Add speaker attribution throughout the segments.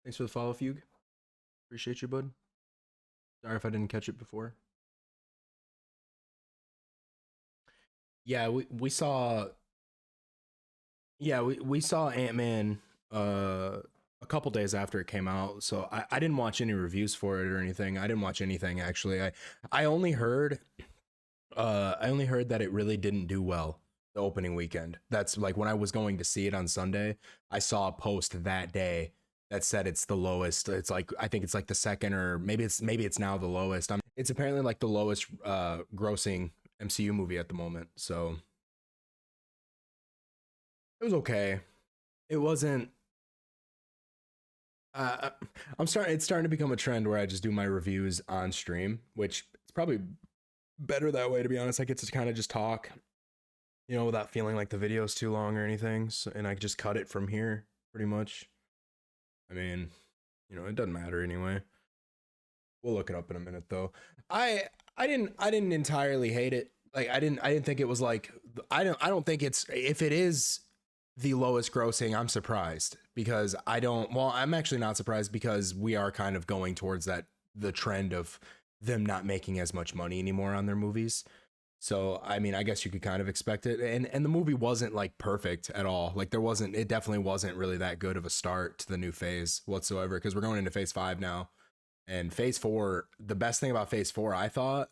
Speaker 1: Thanks for the follow, Fugue. Appreciate you, bud. Sorry if I didn't catch it before. Yeah, we saw we saw Ant-Man a couple days after it came out. So I didn't watch any reviews for it or anything. I didn't watch anything actually. I only heard that it really didn't do well the opening weekend. That's like when I was going to see it on Sunday, I saw a post that day that said it's the lowest. It's like I think it's like the second, or maybe it's now the lowest. It's apparently like the lowest grossing MCU movie at the moment. So it was okay. It wasn't. Uh, It's starting to become a trend where I just do my reviews on stream, which it's probably better that way. To be honest, I get to kind of just talk, without feeling like the video's too long or anything. So, and I just cut it from here, pretty much. I mean, it doesn't matter anyway. We'll look it up in a minute though. I didn't entirely hate it. Like I didn't think it was like I don't think it's, if it is the lowest grossing, I'm surprised because I'm actually not surprised because we are kind of going towards the trend of them not making as much money anymore on their movies. So, I mean, I guess you could kind of expect it. And the movie wasn't like perfect at all. Like it definitely wasn't really that good of a start to the new phase whatsoever, because we're going into phase 5 now. And phase 4, the best thing about phase 4, I thought,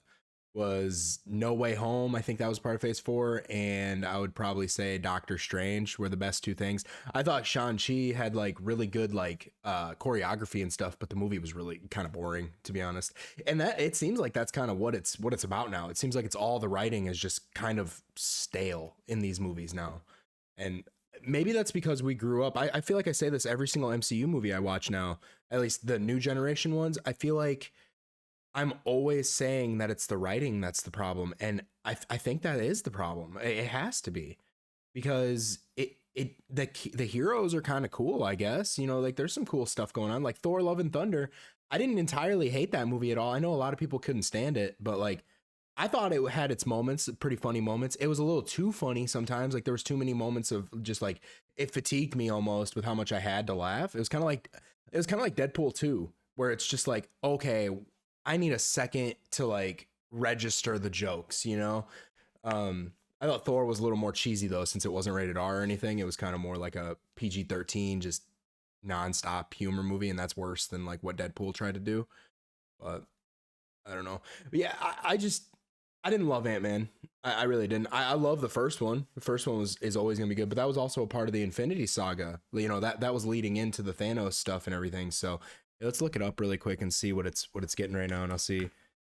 Speaker 1: was No Way Home. I think that was part of phase 4. And I would probably say Doctor Strange were the best two things. I thought Shang-Chi had like really good like choreography and stuff, but the movie was really kind of boring, to be honest. And that it seems like that's kind of what it's about now. It seems like it's all the writing is just kind of stale in these movies now. And maybe that's because we grew up. I feel like I say this every single MCU movie I watch now, at least the new generation ones. I feel like I'm always saying that it's the writing that's the problem, and I think that is the problem. It has to be, because the heroes are kind of cool, I guess. Like there's some cool stuff going on, like Thor: Love and Thunder. I didn't entirely hate that movie at all. I know a lot of people couldn't stand it, but like I thought it had its moments, pretty funny moments. It was a little too funny sometimes. Like there was too many moments of just like it fatigued me almost with how much I had to laugh. It was kind of like Deadpool 2, where it's just like, okay, I need a second to like register the jokes. I thought Thor was a little more cheesy though, since it wasn't rated R or anything. It was kind of more like a PG-13, just nonstop humor movie, and that's worse than like what Deadpool tried to do. But I don't know. But yeah, I didn't love Ant-Man. I really didn't. I love the first one. The first one is always gonna be good, but that was also a part of the Infinity Saga. That was leading into the Thanos stuff and everything. So let's look it up really quick and see what it's getting right now, and I'll see.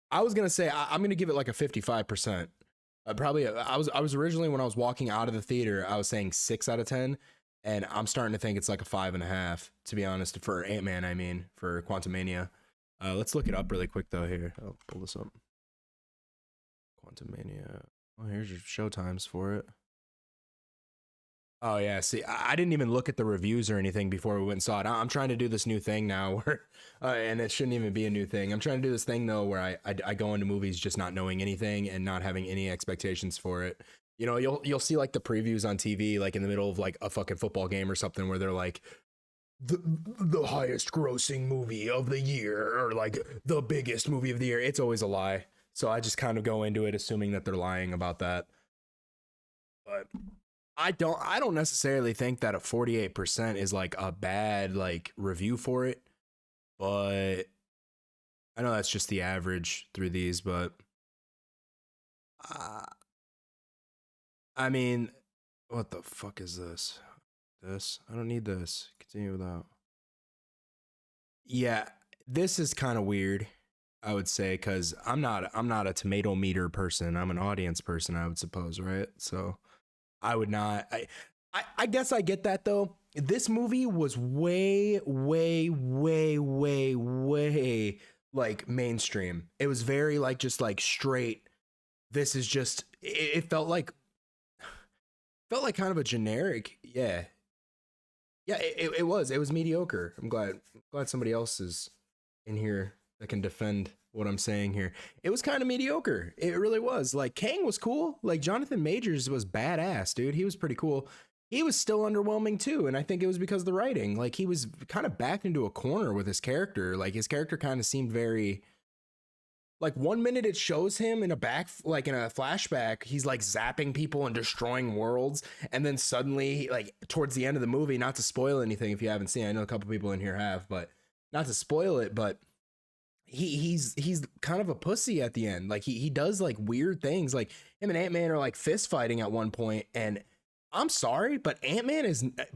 Speaker 1: I was gonna say I'm gonna give it like a 55%. Probably I was originally, when I was walking out of the theater, I was saying 6 out of 10, and I'm starting to think it's like a 5.5, to be honest, for Ant-Man. I mean, for Quantumania. Let's look it up really quick though. Here, I'll pull this up. Quantumania. Oh, here's your show times for it. Oh yeah, see, I didn't even look at the reviews or anything before we went and saw it. I'm trying to do this new thing now, where, and it shouldn't even be a new thing. I'm trying to do this thing though, where I go into movies just not knowing anything and not having any expectations for it. You'll see like the previews on TV, like in the middle of like a fucking football game or something, where they're like, the highest grossing movie of the year, or like the biggest movie of the year. It's always a lie. So I just kind of go into it assuming that they're lying about that. But I don't necessarily think that a 48% is like a bad like review for it, but I know that's just the average through these. But uh, I mean, what the fuck is this? I don't need this. Continue without. Yeah, this is kind of weird, I would say, because I'm not a tomato meter person. I'm an audience person, I would suppose, right? So I would not. I guess I get that though. This movie was way, way, way, way, way like mainstream. It was very like just like straight. This is just. It felt like kind of a generic. Yeah, yeah. It was mediocre. I'm glad somebody else is in here that can defend what I'm saying here. It was kind of mediocre. It really was. Like Kang was cool. Like Jonathan Majors was badass, dude. He was pretty cool. he was still underwhelming too. And I think it was because of the writing. Like he was kind of backed into a corner with his character. Like his character kind of seemed very, like 1 minute it shows him in a like in a flashback, he's like zapping people and destroying worlds. And then suddenly, like towards the end of the movie, not to spoil anything if you haven't seen it, I know a couple people in here have, but not to spoil it, but he's kind of a pussy at the end. Like he does like weird things. Like him and Ant-Man are like fist fighting at one point, and I'm sorry, but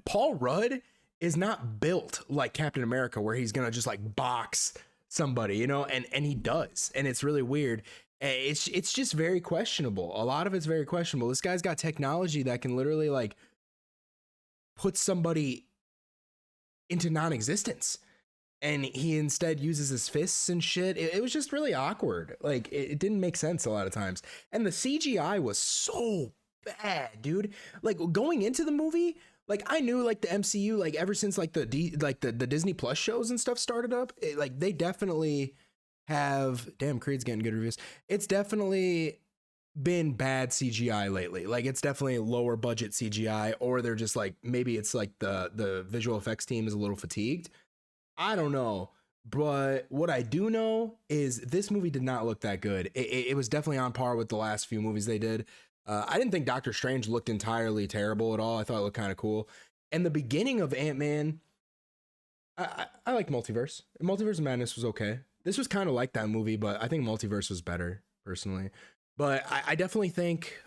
Speaker 1: Paul Rudd is not built like Captain America, where he's gonna just like box somebody, you know, and he does, and it's really weird. It's just very questionable. A lot of it's very questionable. This guy's got technology that can literally like put somebody into non-existence, and he instead uses his fists and shit. It was just really awkward. Like it didn't make sense a lot of times, and the CGI was so bad, dude. Like going into the movie, like I knew like the MCU, like ever since like the Disney Plus shows and stuff started up, like they definitely have. Damn, Creed's getting good reviews. It's definitely been bad CGI lately. Like it's definitely lower budget CGI, or they're just like, maybe it's like the visual effects team is a little fatigued. I don't know. But what I do know is this movie did not look that good. It was definitely on par with the last few movies they did. I didn't think Doctor Strange looked entirely terrible at all. I thought it looked kind of cool. And the beginning of Ant-Man, I like Multiverse. Multiverse of Madness was okay. This was kind of like that movie, but I think Multiverse was better, personally. But I definitely think...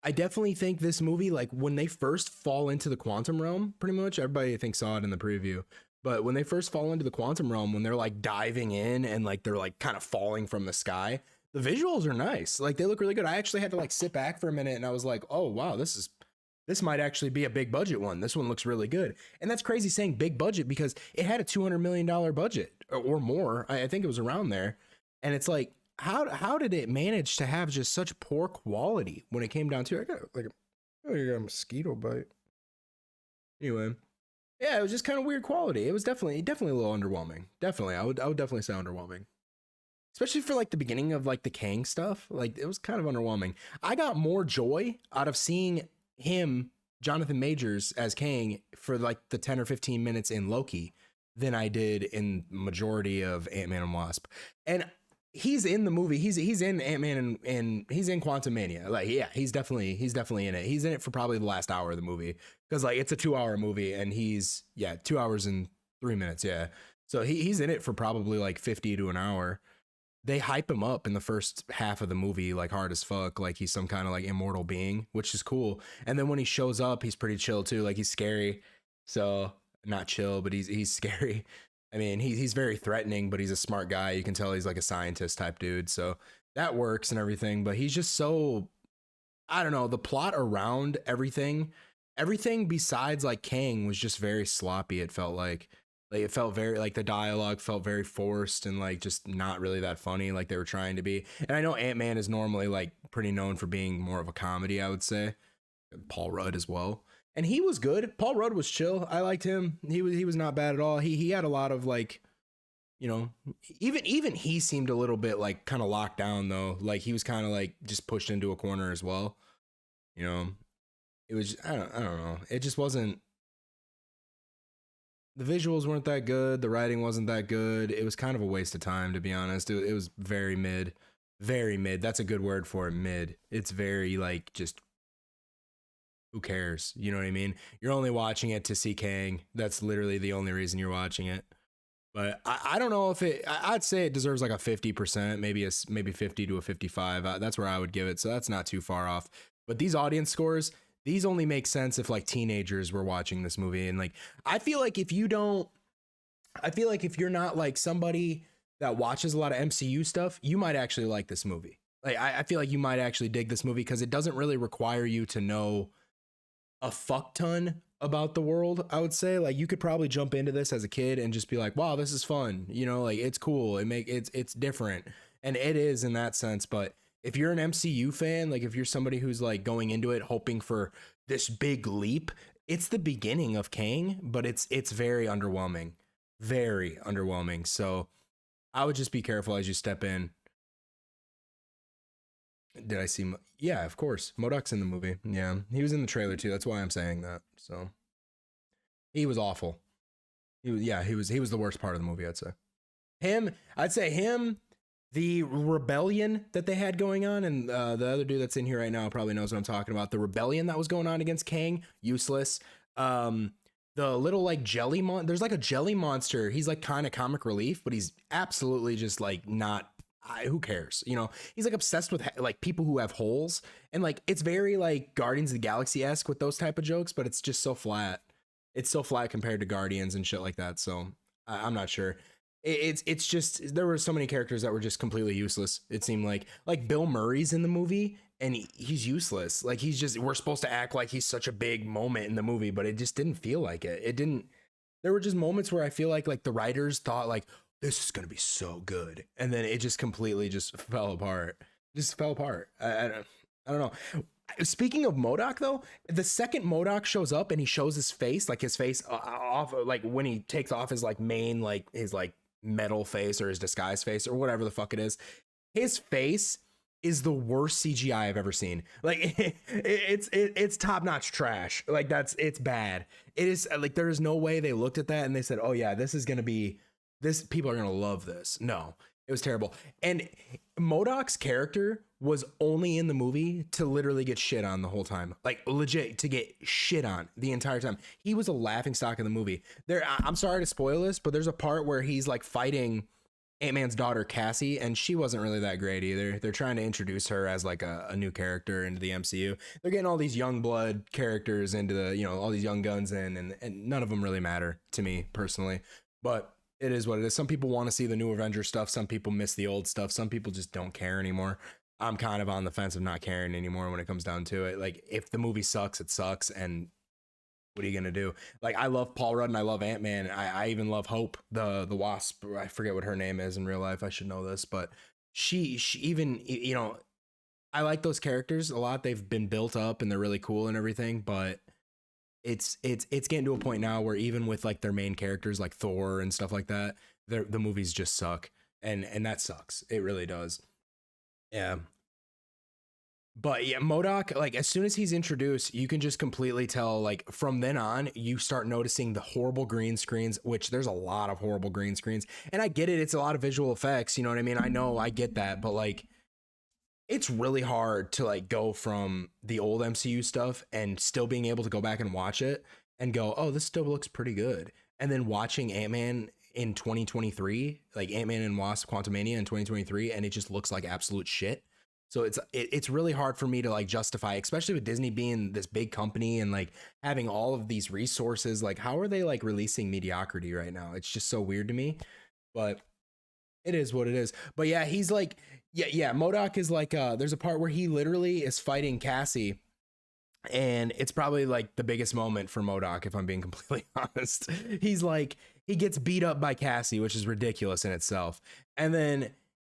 Speaker 1: I definitely think this movie, like when they first fall into the quantum realm, pretty much everybody I think saw it in the preview, but when they first fall into the quantum realm, when they're like diving in and like they're like kind of falling from the sky, the visuals are nice. Like they look really good. I actually had to like sit back for a minute and I was like, oh wow, this might actually be a big budget one. This one looks really good. And that's crazy saying big budget because it had a $200 million budget or more. I think it was around there. And it's like, how did it manage to have just such poor quality when it came down to it? I got a mosquito bite. Anyway, yeah, it was just kind of weird quality. It was definitely a little underwhelming. Definitely, I would definitely say underwhelming, especially for like the beginning of like the Kang stuff. Like it was kind of underwhelming. I got more joy out of seeing him, Jonathan Majors, as Kang for like the 10 or 15 minutes in Loki than I did in majority of Ant-Man and Wasp. And he's in the movie. He's in Ant-Man and he's in Quantumania. Like, yeah, he's definitely in it. He's in it for probably the last hour of the movie because like it's a 2-hour movie and he's 2 hours and 3 minutes. Yeah. So he's in it for probably like 50 to an hour. They hype him up in the first half of the movie like hard as fuck, like he's some kind of like immortal being, which is cool. And then when he shows up, he's pretty chill too. Like he's scary. So not chill, but he's scary. I mean, he's very threatening, but he's a smart guy. You can tell he's like a scientist type dude. So that works and everything, but he's just so, I don't know, the plot around everything besides like Kang was just very sloppy. It felt like it felt very like the dialogue felt very forced and like just not really that funny like they were trying to be. And I know Ant-Man is normally like pretty known for being more of a comedy, I would say. Paul Rudd as well. And he was good. Paul Rudd was chill. I liked him. He was not bad at all. He had a lot of like, you know, even he seemed a little bit like kind of locked down though. Like he was kind of like just pushed into a corner as well. You know, it was I don't know. It just wasn't. The visuals weren't that good. The writing wasn't that good. It was kind of a waste of time, to be honest. It was very mid. Very mid. That's a good word for it. Mid. It's very like just who cares? You know what I mean? You're only watching it to see Kang. That's literally the only reason you're watching it. But I don't know if I'd say it deserves like a 50%, maybe 50 to a 55. That's where I would give it. So that's not too far off. But these audience scores, these only make sense if like teenagers were watching this movie. And like, I feel like if you're not like somebody that watches a lot of MCU stuff, you might actually like this movie. Like, I feel like you might actually dig this movie because it doesn't really require you to know a fuck ton about the world. I would say like you could probably jump into this as a kid and just be like, wow, this is fun. You know, like it's cool. It's different. And it is in that sense. But if you're an MCU fan, like if you're somebody who's like going into it hoping for this big leap, it's the beginning of Kang, but it's very underwhelming. Very underwhelming. So I would just be careful as you step in. Did I see? Yeah, of course. MODOK's in the movie. Yeah, he was in the trailer too. That's why I'm saying that. So he was awful. He was the worst part of the movie. I'd say him. The rebellion that they had going on, and the other dude that's in here right now probably knows what I'm talking about. The rebellion that was going on against Kang, useless. The little like there's like a jelly monster. He's like kind of comic relief, but he's absolutely just like not. Who cares? You know, he's like obsessed with like people who have holes, and like it's very like Guardians of the Galaxy esque with those type of jokes, but it's just so flat. It's so flat compared to Guardians and shit like that. So I'm not sure. It's just there were so many characters that were just completely useless. It seemed like Bill Murray's in the movie and he's useless. Like we're supposed to act like he's such a big moment in the movie, but it just didn't feel like it. It didn't. There were just moments where I feel like the writers thought like this is gonna be so good, and then it just completely just fell apart. Just fell apart. I don't know. Speaking of MODOK though, the second MODOK shows up and he shows his face, like his face off, like when he takes off his like main like his like metal face or his disguise face or whatever the fuck it is, his face is the worst CGI I've ever seen. Like it's top notch trash. Like it's bad. It is like there is no way they looked at that and they said, oh yeah, this is gonna be this. People are gonna love this. No, it was terrible. And MODOK's character was only in the movie to literally get shit on the whole time. Like legit to get shit on the entire time. He was a laughing stock in the movie. I'm sorry to spoil this, but there's a part where he's like fighting Ant-Man's daughter Cassie, and she wasn't really that great either. They're trying to introduce her as like a new character into the MCU. They're getting all these young blood characters into the, you know, all these young guns in, and none of them really matter to me personally. But it is what it is. Some people want to see the new Avengers stuff. Some people miss the old stuff. Some people just don't care anymore. I'm kind of on the fence of not caring anymore when it comes down to it. Like if the movie sucks, it sucks. And what are you going to do? Like I love Paul Rudd and I love Ant-Man. I even love Hope, the Wasp. I forget what her name is in real life. I should know this, but she even, you know, I like those characters a lot. They've been built up and they're really cool and everything, but it's getting to a point now where even with like their main characters like Thor and stuff like that, the movies just suck. And that sucks. It really does. Yeah. But yeah, MODOK, like as soon as he's introduced, you can just completely tell, like from then on, you start noticing the horrible green screens, which there's a lot of horrible green screens. And I get it. It's a lot of visual effects. You know what I mean? I know I get that, but like, it's really hard to like go from the old MCU stuff and still being able to go back and watch it and go, oh, this still looks pretty good. And then watching Ant-Man in 2023, like Ant-Man and Wasp Quantumania in 2023, and it just looks like absolute shit. So it's really hard for me to like justify, especially with Disney being this big company and like having all of these resources. Like, how are they like releasing mediocrity right now? It's just so weird to me, but it is what it is. But yeah, he's like, yeah. MODOK is like, there's a part where he literally is fighting Cassie, and it's probably like the biggest moment for MODOK, if I'm being completely honest. He's like, he gets beat up by Cassie, which is ridiculous in itself. And then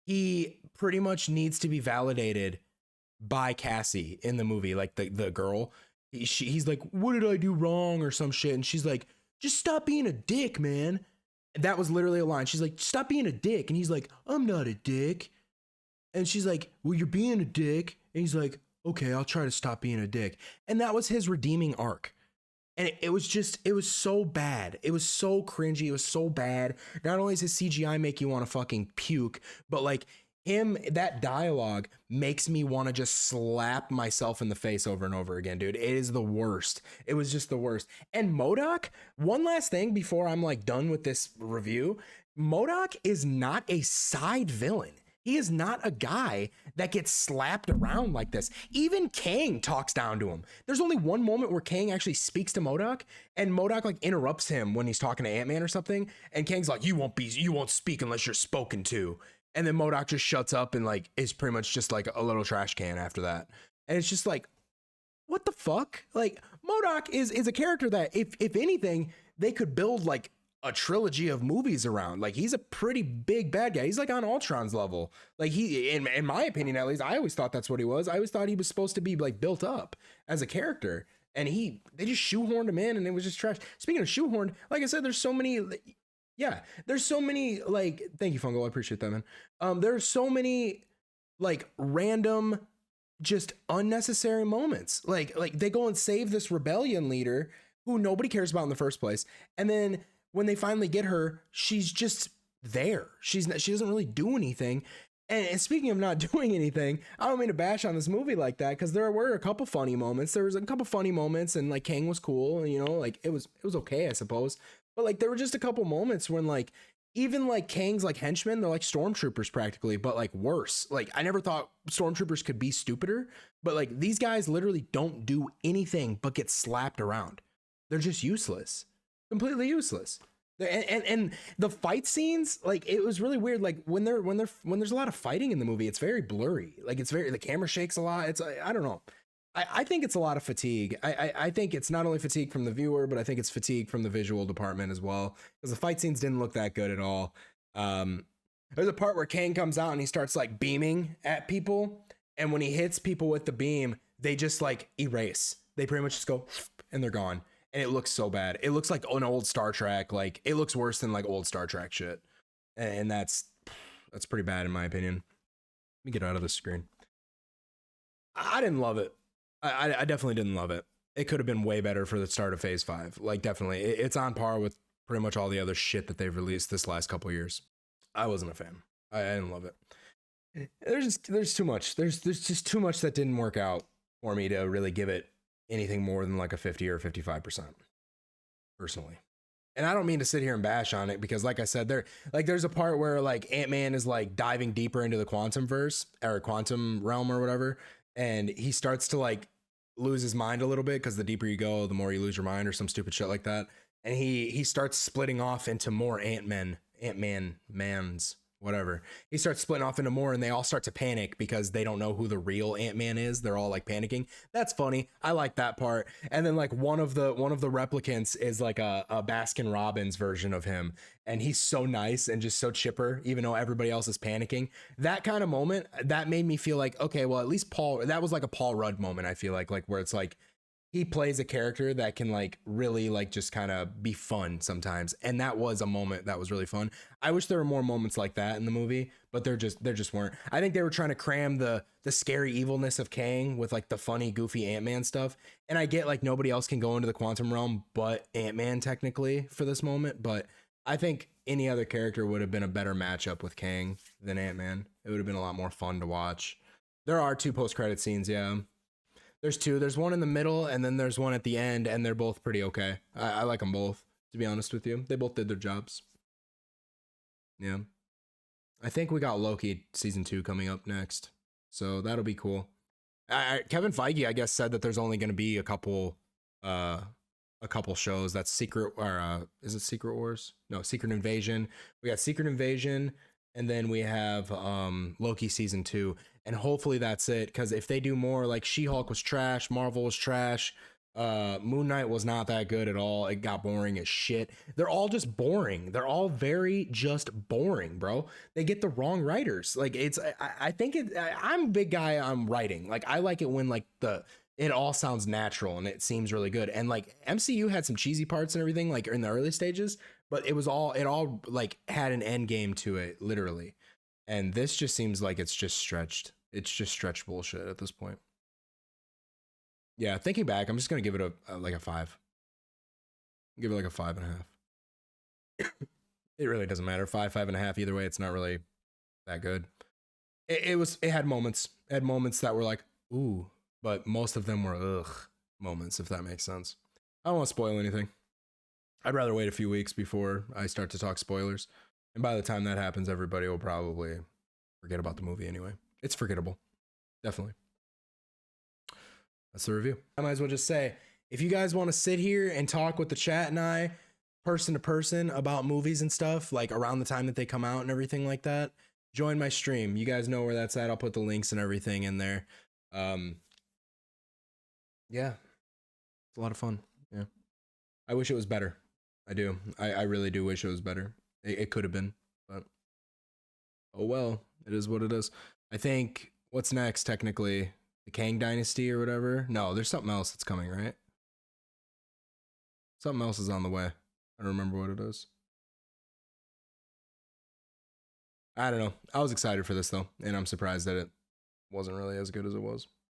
Speaker 1: he pretty much needs to be validated by Cassie in the movie, like the girl. He's like, what did I do wrong or some shit? And she's like, just stop being a dick, man. That was literally a line. She's like, stop being a dick. And he's like, I'm not a dick. And she's like, well, you're being a dick. And he's like, okay, I'll try to stop being a dick. And that was his redeeming arc. And it was so bad. It was so cringy. It was so bad. Not only does his CGI make you want to fucking puke, but like that dialogue makes me want to just slap myself in the face over and over again, dude. It is the worst. It was just the worst. And MODOK, one last thing before I'm like done with this review. MODOK is not a side villain. He is not a guy that gets slapped around like this. Even Kang talks down to him. There's only one moment where Kang actually speaks to MODOK, and MODOK like interrupts him when he's talking to Ant-Man or something. And Kang's like, you won't speak unless you're spoken to. And then MODOK just shuts up and like is pretty much just like a little trash can after that. And it's just like, what the fuck? Like MODOK is a character that if anything, they could build like a trilogy of movies around. Like he's a pretty big bad guy. He's like on Ultron's level. Like he, in my opinion, at least, I always thought that's what he was. I always thought he was supposed to be like built up as a character, and they just shoehorned him in, and it was just trash. Speaking of shoehorned, like I said, there's so many. Yeah, there's so many like. Thank you, Fungo. I appreciate that, man. There's so many like random just unnecessary moments. Like they go and save this rebellion leader who nobody cares about in the first place. And then when they finally get her, she's just there. She doesn't really do anything. And speaking of not doing anything, I don't mean to bash on this movie like that, because there were a couple funny moments. There was a couple funny moments, and like Kang was cool, and, you know, like it was okay, I suppose. But like there were just a couple moments when like even like Kang's like henchmen, they're like stormtroopers practically, but like worse. Like I never thought stormtroopers could be stupider, but like these guys literally don't do anything but get slapped around. They're just useless, completely useless. And the fight scenes, like it was really weird. Like when there's a lot of fighting in the movie, it's very blurry. Like the camera shakes a lot. It's I don't know. I think it's a lot of fatigue. I think it's not only fatigue from the viewer, but I think it's fatigue from the visual department as well, because the fight scenes didn't look that good at all. There's a part where Kang comes out and he starts like beaming at people, and when he hits people with the beam, they just like erase. They pretty much just go and they're gone. And it looks so bad. It looks like an old Star Trek. Like it looks worse than like old Star Trek shit. And that's pretty bad in my opinion. Let me get out of the screen. I didn't love it. I definitely didn't love it. It could have been way better for the start of Phase 5. Like definitely. It's on par with pretty much all the other shit that they've released this last couple years. I wasn't a fan. I didn't love it. There's too much. There's just too much that didn't work out for me to really give it anything more than like a 50 or 55% personally. And I don't mean to sit here and bash on it, because like I said, there's a part where like Ant-Man is like diving deeper into the quantum verse or quantum realm or whatever, and he starts to like lose his mind a little bit, because the deeper you go, the more you lose your mind or some stupid shit like that. And he starts splitting off into more Ant-Mans, whatever. He starts splitting off into more, and they all start to panic because they don't know who the real Ant-Man is. They're all like panicking. That's funny. I like that part. And then like one of the replicants is like a Baskin Robbins version of him, and he's so nice and just so chipper, even though everybody else is panicking. That kind of moment, that made me feel like, okay, well, at least that was like a Paul Rudd moment. I feel like where it's like he plays a character that can like really like just kind of be fun sometimes. And that was a moment that was really fun. I wish there were more moments like that in the movie, but there just weren't. I think they were trying to cram the scary evilness of Kang with like the funny, goofy Ant-Man stuff. And I get like nobody else can go into the quantum realm but Ant-Man technically for this moment. But I think any other character would have been a better matchup with Kang than Ant-Man. It would have been a lot more fun to watch. There are 2 post-credit scenes, yeah. There's 2. There's one in the middle, and then there's one at the end, and they're both pretty okay. I like them both, to be honest with you. They both did their jobs. Yeah. I think we got Loki season 2 coming up next, so that'll be cool. Kevin Feige, I guess, said that there's only going to be a couple shows. That's Secret, or is it Secret Wars? No, Secret Invasion. We got Secret Invasion, and then we have Loki season 2. And hopefully that's it, because if they do more, like She-Hulk was trash, Marvel was trash, Moon Knight was not that good at all. It got boring as shit. They're all just boring. They're all very just boring, bro. They get the wrong writers. Like I think I'm a big guy on writing. Like I like it when like it all sounds natural and it seems really good. And like MCU had some cheesy parts and everything like in the early stages, but it all like had an end game to it, literally. And this just seems like it's just stretched. It's just stretched bullshit at this point. Yeah, thinking back, I'm just gonna give it like a 5. Give it like a 5.5. It really doesn't matter. 5.5. Either way, it's not really that good. It had moments. It had moments that were like, ooh, but most of them were ugh moments, if that makes sense. I don't want to spoil anything. I'd rather wait a few weeks before I start to talk spoilers. And by the time that happens, everybody will probably forget about the movie anyway. It's forgettable. Definitely. That's the review. I might as well just say, if you guys want to sit here and talk with the chat and I, person to person, about movies and stuff, like around the time that they come out and everything like that, join my stream. You guys know where that's at. I'll put the links and everything in there. Yeah. It's a lot of fun. Yeah. I wish it was better. I do. I really do wish it was better. It could have been, but oh well, it is what it is. I think what's next, technically, the Kang Dynasty or whatever. No, there's something else that's coming, right? Something else is on the way. I don't remember what it is. I don't know. I was excited for this though, and I'm surprised that it wasn't really as good as it was.